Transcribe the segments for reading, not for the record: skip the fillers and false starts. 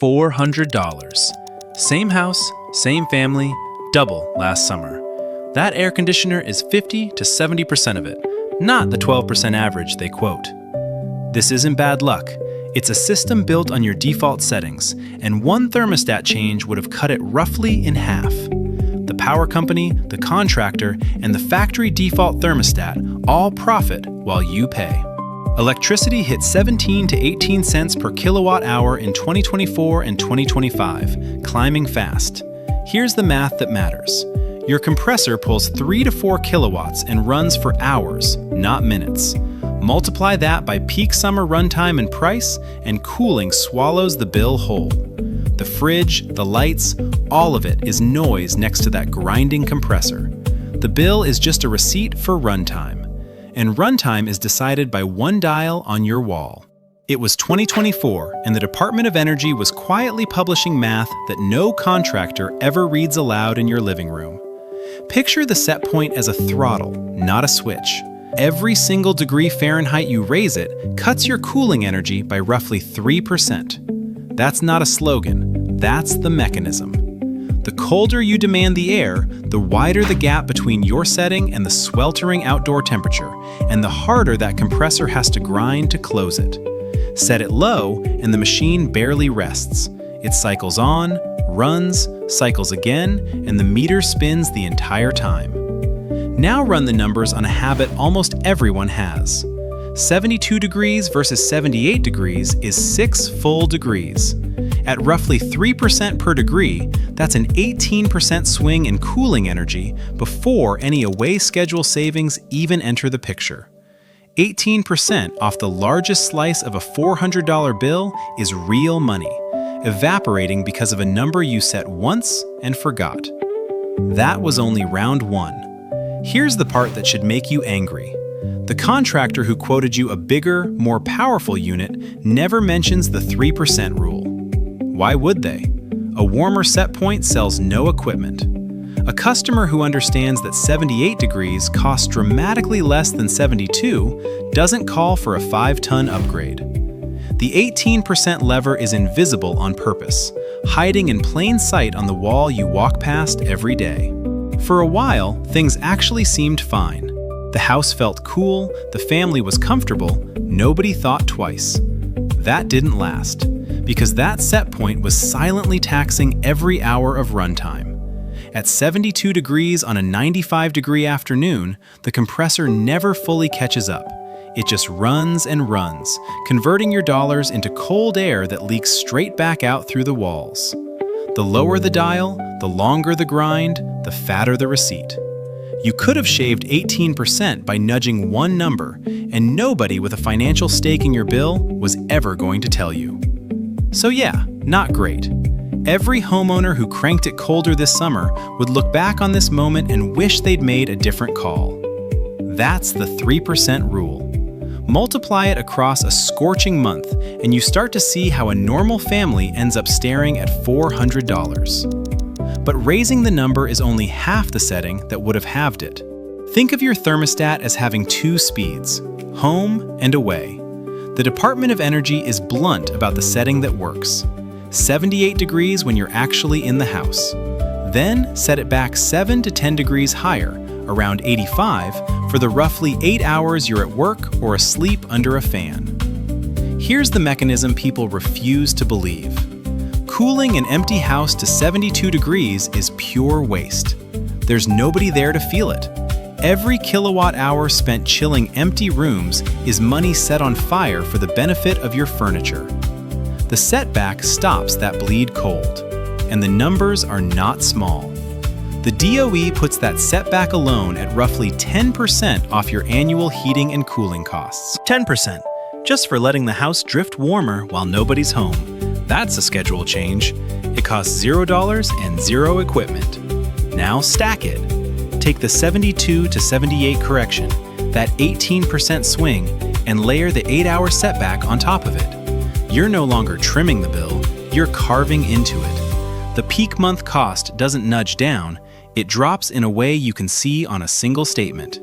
$400. Same house, same family, double last summer. That air conditioner is 50 to 70% of it, not the 12% average they quote. This isn't bad luck. It's a system built on your default settings, and one thermostat change would have cut it roughly in half. The power company, the contractor, and the factory default thermostat all profit while you pay. Electricity hit 17 to 18 cents per kilowatt hour in 2024 and 2025, climbing fast. Here's the math that matters. Your compressor pulls 3 to 4 kilowatts and runs for hours, not minutes. Multiply that by peak summer runtime and price, and cooling swallows the bill whole. The fridge, the lights, all of it is noise next to that grinding compressor. The bill is just a receipt for runtime. And runtime is decided by one dial on your wall. It was 2024, and the Department of Energy was quietly publishing math that no contractor ever reads aloud in your living room. Picture the set point as a throttle, not a switch. Every single degree Fahrenheit you raise it cuts your cooling energy by roughly 3%. That's not a slogan, that's the mechanism. The colder you demand the air, the wider the gap between your setting and the sweltering outdoor temperature, and the harder that compressor has to grind to close it. Set it low, and the machine barely rests. It cycles on, runs, cycles again, and the meter spins the entire time. Now run the numbers on a habit almost everyone has. 72 degrees versus 78 degrees is 6 full degrees. At roughly 3% per degree, that's an 18% swing in cooling energy before any away schedule savings even enter the picture. 18% off the largest slice of a $400 bill is real money, evaporating because of a number you set once and forgot. That was only round one. Here's the part that should make you angry. The contractor who quoted you a bigger, more powerful unit never mentions the 3% rule. Why would they? A warmer set point sells no equipment. A customer who understands that 78 degrees costs dramatically less than 72 doesn't call for a 5-ton upgrade. The 18% lever is invisible on purpose, hiding in plain sight on the wall you walk past every day. For a while, things actually seemed fine. The house felt cool, the family was comfortable, nobody thought twice. That didn't last, because that set point was silently taxing every hour of runtime. At 72 degrees on a 95-degree afternoon, the compressor never fully catches up. It just runs and runs, converting your dollars into cold air that leaks straight back out through the walls. The lower the dial, the longer the grind, the fatter the receipt. You could have shaved 18% by nudging one number, and nobody with a financial stake in your bill was ever going to tell you. So yeah, not great. Every homeowner who cranked it colder this summer would look back on this moment and wish they'd made a different call. That's the 3% rule. Multiply it across a scorching month, and you start to see how a normal family ends up staring at $400. But raising the number is only half the setting that would have halved it. Think of your thermostat as having 2 speeds, home and away. The Department of Energy is blunt about the setting that works. 78 degrees when you're actually in the house. Then set it back 7 to 10 degrees higher, around 85, for the roughly 8 hours you're at work or asleep under a fan. Here's the mechanism people refuse to believe. Cooling an empty house to 72 degrees is pure waste. There's nobody there to feel it. Every kilowatt hour spent chilling empty rooms is money set on fire for the benefit of your furniture. The setback stops that bleed cold, and the numbers are not small. The DOE puts that setback alone at roughly 10% off your annual heating and cooling costs. 10%, just for letting the house drift warmer while nobody's home. That's a schedule change. It costs $0 and 0 equipment. Now stack it. Take the 72 to 78 correction, that 18% swing, and layer the 8-hour setback on top of it. You're no longer trimming the bill, you're carving into it. The peak month cost doesn't nudge down, it drops in a way you can see on a single statement.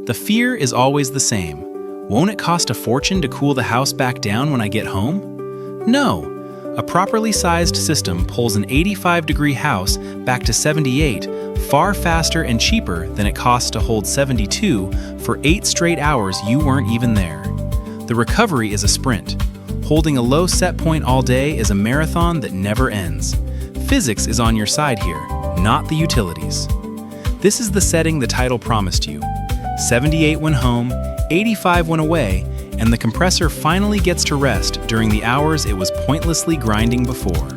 The fear is always the same. Won't it cost a fortune to cool the house back down when I get home? No. A properly sized system pulls an 85-degree house back to 78 far faster and cheaper than it costs to hold 72 for 8 straight hours you weren't even there. The recovery is a sprint. Holding a low set point all day is a marathon that never ends. Physics is on your side here, not the utilities. This is the setting the title promised you. 78 when home, 85 when away, and the compressor finally gets to rest during the hours it was pointlessly grinding before.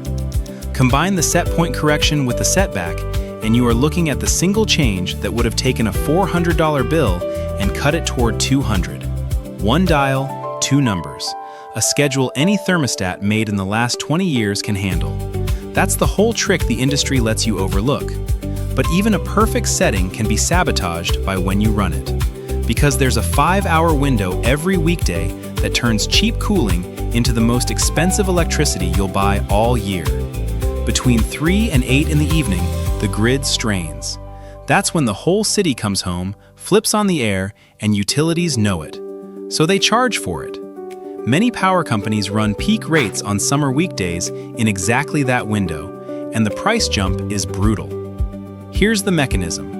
Combine the set point correction with the setback, and you are looking at the single change that would have taken a $400 bill and cut it toward $200. One dial, 2 numbers. A schedule any thermostat made in the last 20 years can handle. That's the whole trick the industry lets you overlook. But even a perfect setting can be sabotaged by when you run it. Because there's a 5-hour window every weekday that turns cheap cooling into the most expensive electricity you'll buy all year. Between 3 and 8 in the evening, the grid strains. That's when the whole city comes home, flips on the air, and utilities know it. So they charge for it. Many power companies run peak rates on summer weekdays in exactly that window, and the price jump is brutal. Here's the mechanism.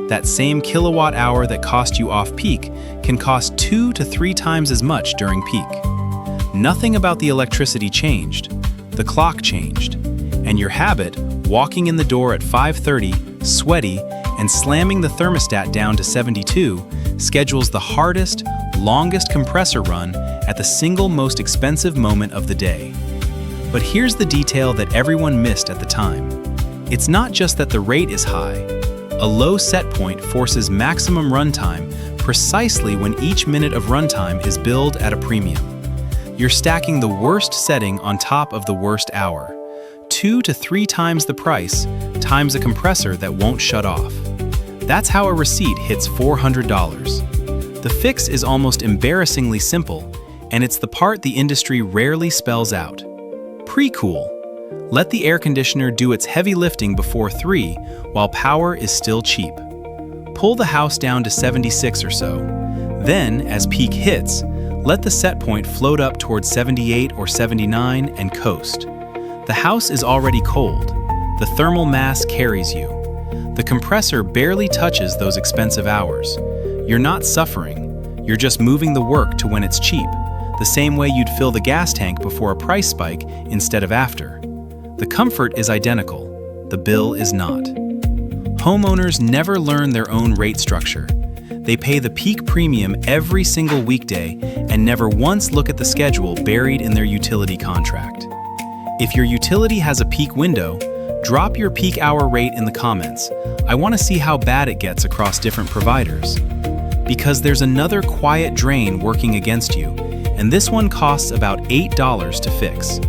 That same kilowatt hour that cost you off-peak can cost 2 to 3 times as much during peak. Nothing about the electricity changed. The clock changed. And your habit, walking in the door at 5:30, sweaty, and slamming the thermostat down to 72, schedules the hardest, longest compressor run at the single most expensive moment of the day. But here's the detail that everyone missed at the time. It's not just that the rate is high. A low set point forces maximum runtime precisely when each minute of runtime is billed at a premium. You're stacking the worst setting on top of the worst hour. 2 to 3 times the price, times a compressor that won't shut off. That's how a receipt hits $400. The fix is almost embarrassingly simple, and it's the part the industry rarely spells out. Pre-cool. Let the air conditioner do its heavy lifting before 3 while power is still cheap. Pull the house down to 76 or so. Then, as peak hits, let the set point float up towards 78 or 79 and coast. The house is already cold. The thermal mass carries you. The compressor barely touches those expensive hours. You're not suffering. You're just moving the work to when it's cheap, the same way you'd fill the gas tank before a price spike instead of after. The comfort is identical. The bill is not. Homeowners never learn their own rate structure. They pay the peak premium every single weekday and never once look at the schedule buried in their utility contract. If your utility has a peak window, drop your peak hour rate in the comments. I want to see how bad it gets across different providers. Because there's another quiet drain working against you, and this one costs about $8 to fix.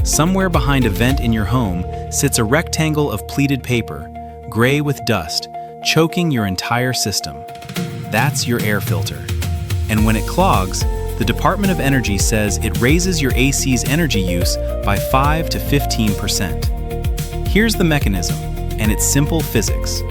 Somewhere behind a vent in your home sits a rectangle of pleated paper, gray with dust, choking your entire system. That's your air filter. And when it clogs, the Department of Energy says it raises your AC's energy use by 5 to 15%. Here's the mechanism, and it's simple physics.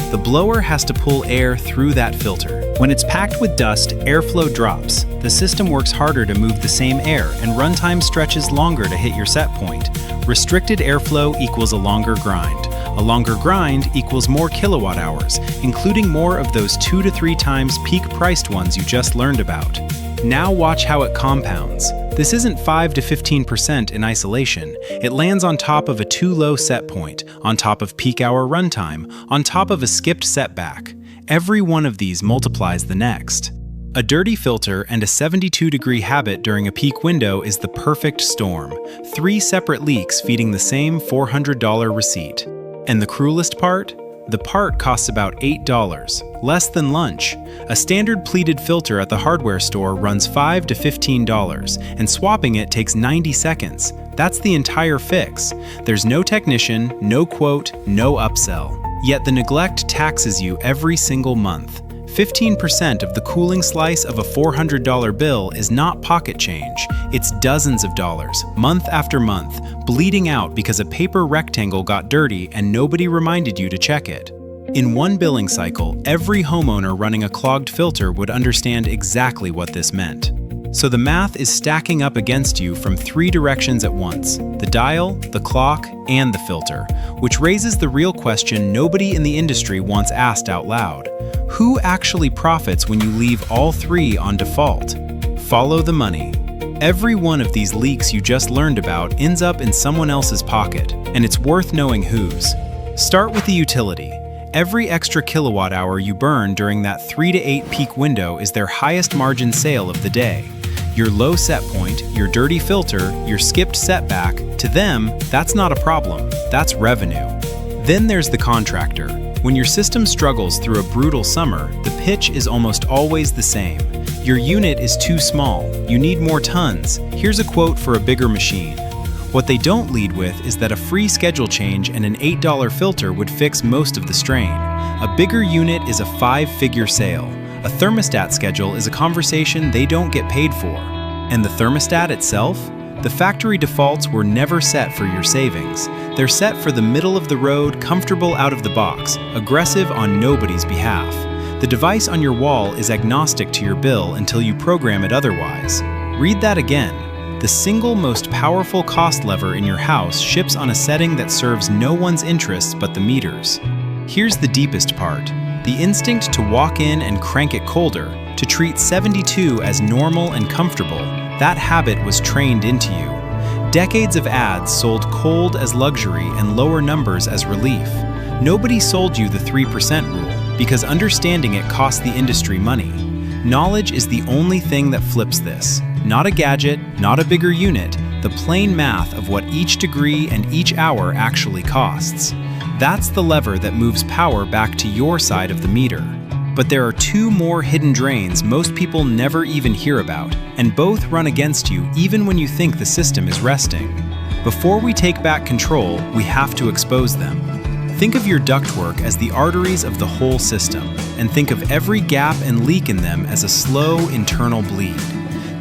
The blower has to pull air through that filter. When it's packed with dust, airflow drops. The system works harder to move the same air, and runtime stretches longer to hit your set point. Restricted airflow equals a longer grind. A longer grind equals more kilowatt hours, including more of those 2 to 3 times peak-priced ones you just learned about. Now watch how it compounds. This isn't 5 to 15% in isolation. It lands on top of a too low set point, on top of peak hour runtime, on top of a skipped setback. Every one of these multiplies the next. A dirty filter and a 72-degree habit during a peak window is the perfect storm. 3 separate leaks feeding the same $400 receipt. And the cruelest part? The part costs about $8, less than lunch. A standard pleated filter at the hardware store runs $5 to $15, and swapping it takes 90 seconds. That's the entire fix. There's no technician, no quote, no upsell. Yet the neglect taxes you every single month. 15% of the cooling slice of a $400 bill is not pocket change. It's dozens of dollars, month after month, bleeding out because a paper rectangle got dirty and nobody reminded you to check it. In one billing cycle, every homeowner running a clogged filter would understand exactly what this meant. So the math is stacking up against you from 3 directions at once: the dial, the clock, and the filter, which raises the real question nobody in the industry wants asked out loud. Who actually profits when you leave all 3 on default? Follow the money. Every one of these leaks you just learned about ends up in someone else's pocket, and it's worth knowing whose. Start with the utility. Every extra kilowatt hour you burn during that 3 to 8 peak window is their highest margin sale of the day. Your low set point, your dirty filter, your skipped setback, to them, that's not a problem, that's revenue. Then there's the contractor. When your system struggles through a brutal summer, the pitch is almost always the same. Your unit is too small, you need more tons, here's a quote for a bigger machine. What they don't lead with is that a free schedule change and an $8 filter would fix most of the strain. A bigger unit is a 5-figure sale. A thermostat schedule is a conversation they don't get paid for. And the thermostat itself? The factory defaults were never set for your savings. They're set for the middle of the road, comfortable out of the box, aggressive on nobody's behalf. The device on your wall is agnostic to your bill until you program it otherwise. Read that again. The single most powerful cost lever in your house ships on a setting that serves no one's interests but the meter's. Here's the deepest part. The instinct to walk in and crank it colder, to treat 72 as normal and comfortable, that habit was trained into you. Decades of ads sold cold as luxury and lower numbers as relief. Nobody sold you the 3% rule, because understanding it cost the industry money. Knowledge is the only thing that flips this. Not a gadget, not a bigger unit, the plain math of what each degree and each hour actually costs. That's the lever that moves power back to your side of the meter. But there are 2 more hidden drains most people never even hear about, and both run against you even when you think the system is resting. Before we take back control, we have to expose them. Think of your ductwork as the arteries of the whole system, and think of every gap and leak in them as a slow internal bleed.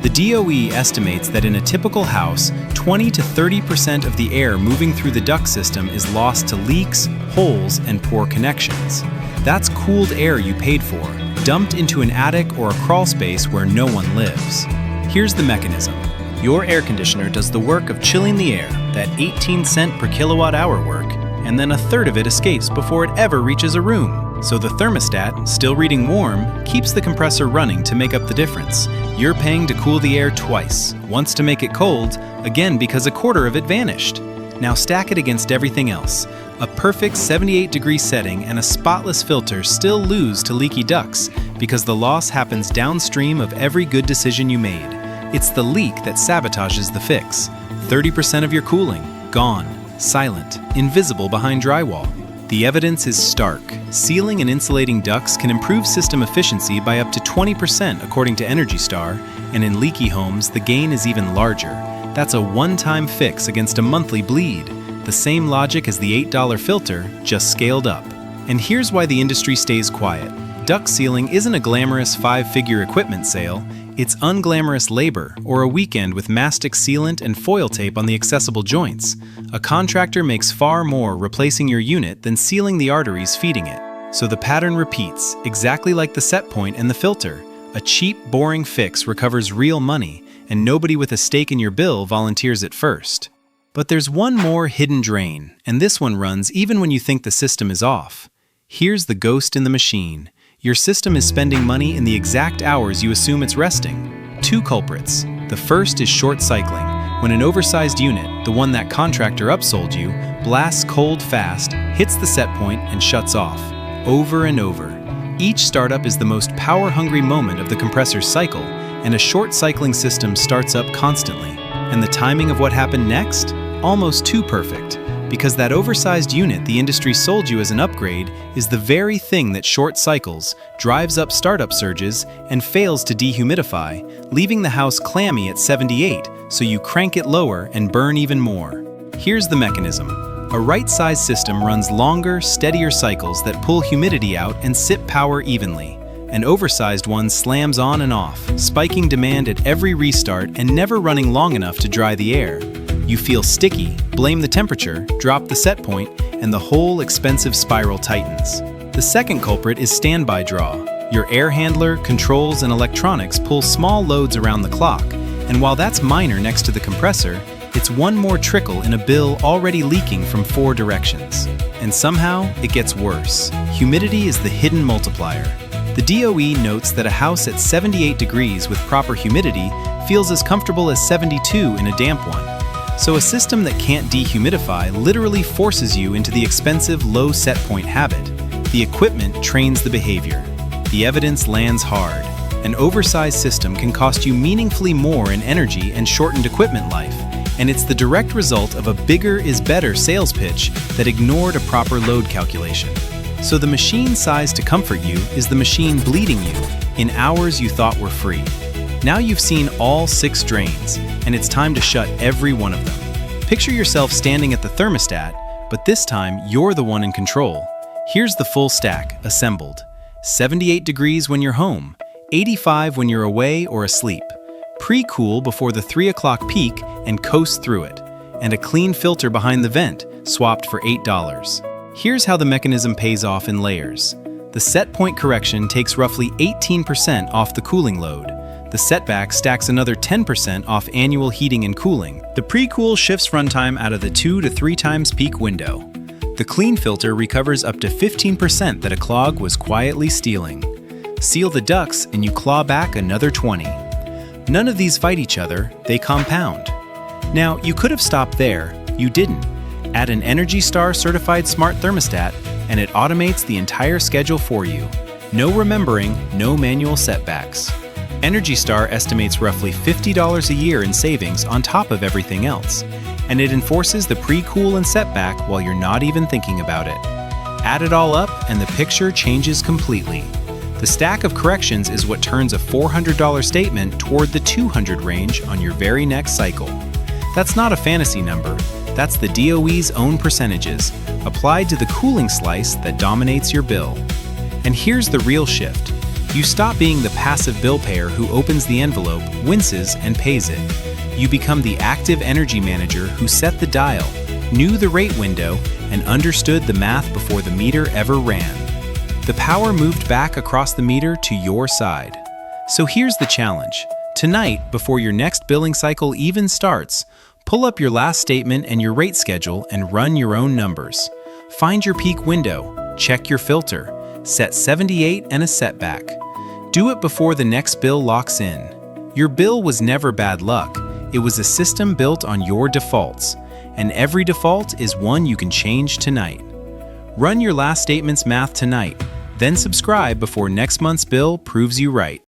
The DOE estimates that in a typical house, 20 to 30% of the air moving through the duct system is lost to leaks, holes, and poor connections. That's cooled air you paid for, dumped into an attic or a crawl space where no one lives. Here's the mechanism. Your air conditioner does the work of chilling the air, that 18-cent per kilowatt hour work, and then a third of it escapes before it ever reaches a room. So the thermostat, still reading warm, keeps the compressor running to make up the difference. You're paying to cool the air twice, once to make it cold, again because a quarter of it vanished. Now stack it against everything else. A perfect 78-degree setting and a spotless filter still lose to leaky ducts because the loss happens downstream of every good decision you made. It's the leak that sabotages the fix. 30% of your cooling, gone, silent, invisible behind drywall. The evidence is stark. Sealing and insulating ducts can improve system efficiency by up to 20% according to Energy Star, and in leaky homes, the gain is even larger. That's a one-time fix against a monthly bleed. The same logic as the $8 filter, just scaled up. And here's why the industry stays quiet. Duct sealing isn't a glamorous 5-figure equipment sale, it's unglamorous labor, or a weekend with mastic sealant and foil tape on the accessible joints. A contractor makes far more replacing your unit than sealing the arteries feeding it. So the pattern repeats, exactly like the set point and the filter. A cheap, boring fix recovers real money, and nobody with a stake in your bill volunteers it first. But there's one more hidden drain, and this one runs even when you think the system is off. Here's the ghost in the machine. Your system is spending money in the exact hours you assume it's resting. 2 culprits. The first is short cycling, when an oversized unit, the one that contractor upsold you, blasts cold fast, hits the set point, and shuts off. Over and over. Each startup is the most power-hungry moment of the compressor's cycle, and a short cycling system starts up constantly. And the timing of what happened next? Almost too perfect. Because that oversized unit the industry sold you as an upgrade is the very thing that short cycles, drives up startup surges, and fails to dehumidify, leaving the house clammy at 78, so you crank it lower and burn even more. Here's the mechanism. A right-sized system runs longer, steadier cycles that pull humidity out and sip power evenly. An oversized one slams on and off, spiking demand at every restart and never running long enough to dry the air. You feel sticky, blame the temperature, drop the set point, and the whole expensive spiral tightens. The second culprit is standby draw. Your air handler, controls, and electronics pull small loads around the clock, and while that's minor next to the compressor, it's one more trickle in a bill already leaking from 4 directions. And somehow, it gets worse. Humidity is the hidden multiplier. The DOE notes that a house at 78 degrees with proper humidity feels as comfortable as 72 in a damp one. So a system that can't dehumidify literally forces you into the expensive low set point habit. The equipment trains the behavior. The evidence lands hard. An oversized system can cost you meaningfully more in energy and shortened equipment life, and it's the direct result of a bigger is better sales pitch that ignored a proper load calculation. So the machine sized to comfort you is the machine bleeding you in hours you thought were free. Now you've seen all 6 drains, and it's time to shut every one of them. Picture yourself standing at the thermostat, but this time you're the one in control. Here's the full stack, assembled. 78 degrees when you're home, 85 when you're away or asleep. Pre-cool before the 3 o'clock peak and coast through it. And a clean filter behind the vent, swapped for $8. Here's how the mechanism pays off in layers. The set point correction takes roughly 18% off the cooling load. The setback stacks another 10% off annual heating and cooling. The pre-cool shifts runtime out of the 2 to 3 times peak window. The clean filter recovers up to 15% that a clog was quietly stealing. Seal the ducts and you claw back another 20. None of these fight each other, they compound. Now, you could have stopped there, you didn't. Add an Energy Star certified smart thermostat and it automates the entire schedule for you. No remembering, no manual setbacks. Energy Star estimates roughly $50 a year in savings on top of everything else, and it enforces the pre-cool and setback while you're not even thinking about it. Add it all up and the picture changes completely. The stack of corrections is what turns a $400 statement toward the $200 range on your very next cycle. That's not a fantasy number, that's the DOE's own percentages, applied to the cooling slice that dominates your bill. And here's the real shift. You stop being the passive bill payer who opens the envelope, winces, and pays it. You become the active energy manager who set the dial, knew the rate window, and understood the math before the meter ever ran. The power moved back across the meter to your side. So here's the challenge. Tonight, before your next billing cycle even starts, pull up your last statement and your rate schedule and run your own numbers. Find your peak window, check your filter, set 78 and a setback. Do it before the next bill locks in. Your bill was never bad luck. It was a system built on your defaults, and every default is one you can change tonight. Run your last statement's math tonight, then subscribe before next month's bill proves you right.